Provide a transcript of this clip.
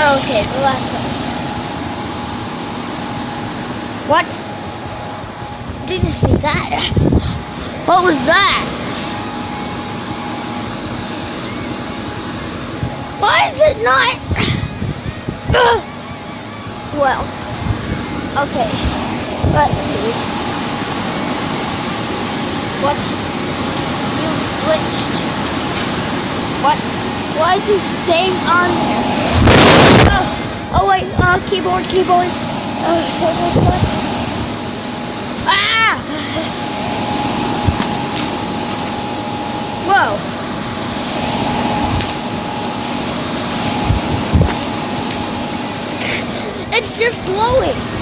Okay, the last one. What? Did you see that? What was that? Why is it not? Well, okay. Let's see. What? You glitched. What? Why is he staying on there? Oh wait, keyboard. Ah! Whoa. It's just blowing.